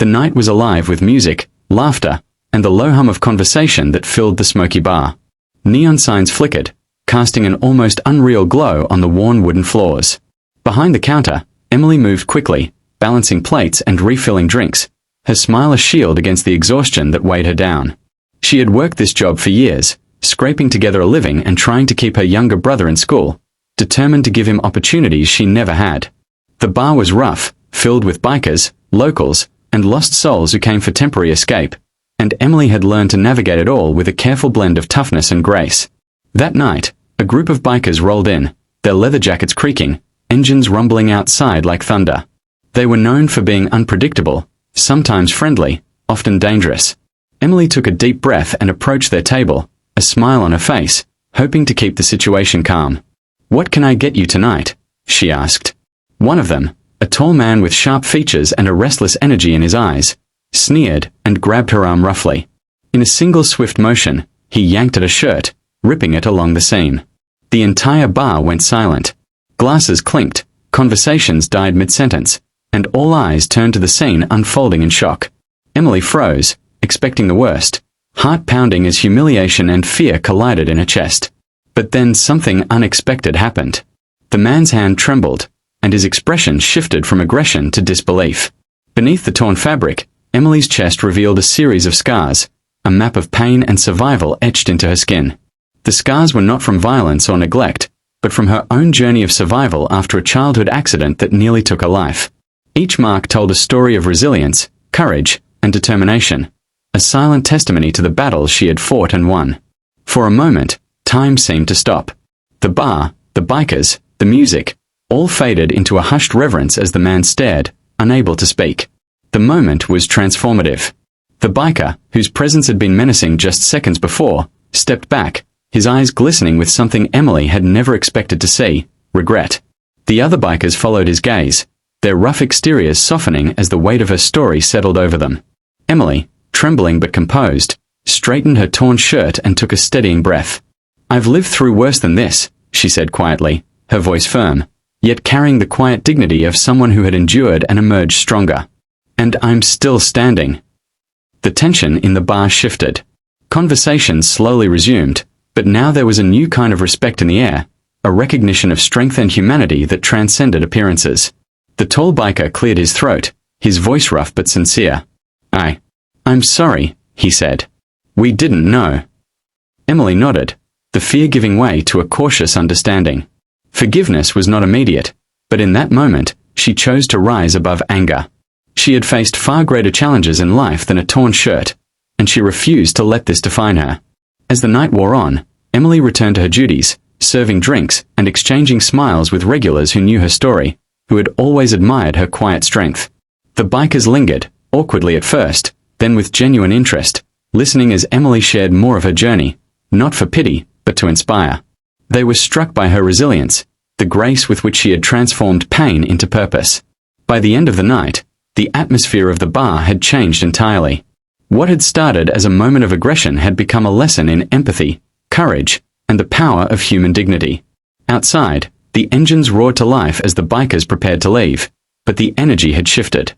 The night was alive with music, laughter, and the low hum of conversation that filled the smoky bar. Neon signs flickered, casting an almost unreal glow on the worn wooden floors. Behind the counter, Emily moved quickly, balancing plates and refilling drinks, her smile a shield against the exhaustion that weighed her down. She had worked this job for years, scraping together a living and trying to keep her younger brother in school, determined to give him opportunities she never had. The bar was rough, filled with bikers, locals, and lost souls who came for temporary escape, and Emily had learned to navigate it all with a careful blend of toughness and grace. That night, a group of bikers rolled in, their leather jackets creaking, engines rumbling outside like thunder. They were known for being unpredictable, sometimes friendly, often dangerous. Emily took a deep breath and approached their table, a smile on her face, hoping to keep the situation calm. "What can I get you tonight?" she asked. One of them, a tall man with sharp features and a restless energy in his eyes, sneered and grabbed her arm roughly. In a single swift motion, he yanked at her shirt, ripping it along the seam. The entire bar went silent. Glasses clinked, conversations died mid-sentence, and all eyes turned to the scene unfolding in shock. Emily froze, expecting the worst, heart pounding as humiliation and fear collided in her chest. But then something unexpected happened. The man's hand trembled, and his expression shifted from aggression to disbelief. Beneath the torn fabric, Emily's chest revealed a series of scars, a map of pain and survival etched into her skin. The scars were not from violence or neglect, but from her own journey of survival after a childhood accident that nearly took her life. Each mark told a story of resilience, courage, and determination, a silent testimony to the battles she had fought and won. For a moment, time seemed to stop. The bar, the bikers, the music, all faded into a hushed reverence as the man stared, unable to speak. The moment was transformative. The biker, whose presence had been menacing just seconds before, stepped back, his eyes glistening with something Emily had never expected to see, regret. The other bikers followed his gaze, their rough exteriors softening as the weight of her story settled over them. Emily, trembling but composed, straightened her torn shirt and took a steadying breath. "I've lived through worse than this," she said quietly, her voice firm, yet carrying the quiet dignity of someone who had endured and emerged stronger. "And I'm still standing." The tension in the bar shifted. Conversations slowly resumed, but now there was a new kind of respect in the air, a recognition of strength and humanity that transcended appearances. The tall biker cleared his throat, his voice rough but sincere. I'm sorry," he said. "We didn't know." Emily nodded, the fear giving way to a cautious understanding. Forgiveness was not immediate, but in that moment, she chose to rise above anger. She had faced far greater challenges in life than a torn shirt, and she refused to let this define her. As the night wore on, Emily returned to her duties, serving drinks and exchanging smiles with regulars who knew her story, who had always admired her quiet strength. The bikers lingered, awkwardly at first, then with genuine interest, listening as Emily shared more of her journey, not for pity, but to inspire. They were struck by her resilience, the grace with which she had transformed pain into purpose. By the end of the night, the atmosphere of the bar had changed entirely. What had started as a moment of aggression had become a lesson in empathy, courage, and the power of human dignity. Outside, the engines roared to life as the bikers prepared to leave, but the energy had shifted.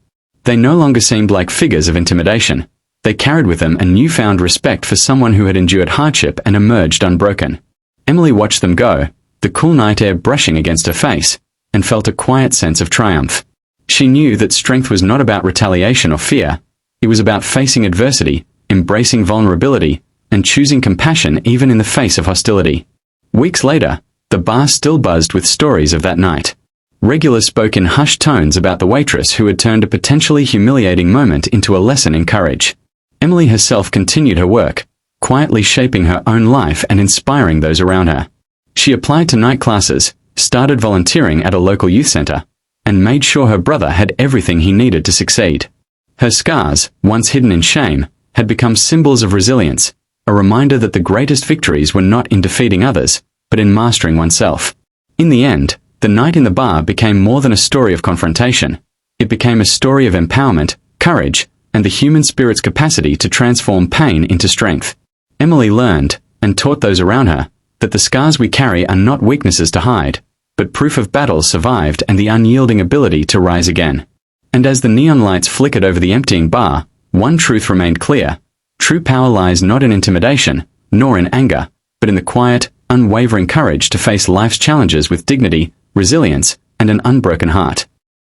They no longer seemed like figures of intimidation. They carried with them a newfound respect for someone who had endured hardship and emerged unbroken. Emily watched them go, the cool night air brushing against her face, and felt a quiet sense of triumph. She knew that strength was not about retaliation or fear. It was about facing adversity, embracing vulnerability, and choosing compassion even in the face of hostility. Weeks later, the bar still buzzed with stories of that night. Regulars spoke in hushed tones about the waitress who had turned a potentially humiliating moment into a lesson in courage. Emily herself continued her work, quietly shaping her own life and inspiring those around her. She applied to night classes, started volunteering at a local youth center, and made sure her brother had everything he needed to succeed. Her scars, once hidden in shame, had become symbols of resilience, a reminder that the greatest victories were not in defeating others, but in mastering oneself. In the end, the night in the bar became more than a story of confrontation. It became a story of empowerment, courage, and the human spirit's capacity to transform pain into strength. Emily learned, and taught those around her, that the scars we carry are not weaknesses to hide, but proof of battles survived and the unyielding ability to rise again. And as the neon lights flickered over the emptying bar, one truth remained clear. True power lies not in intimidation, nor in anger, but in the quiet, unwavering courage to face life's challenges with dignity, resilience, and an unbroken heart.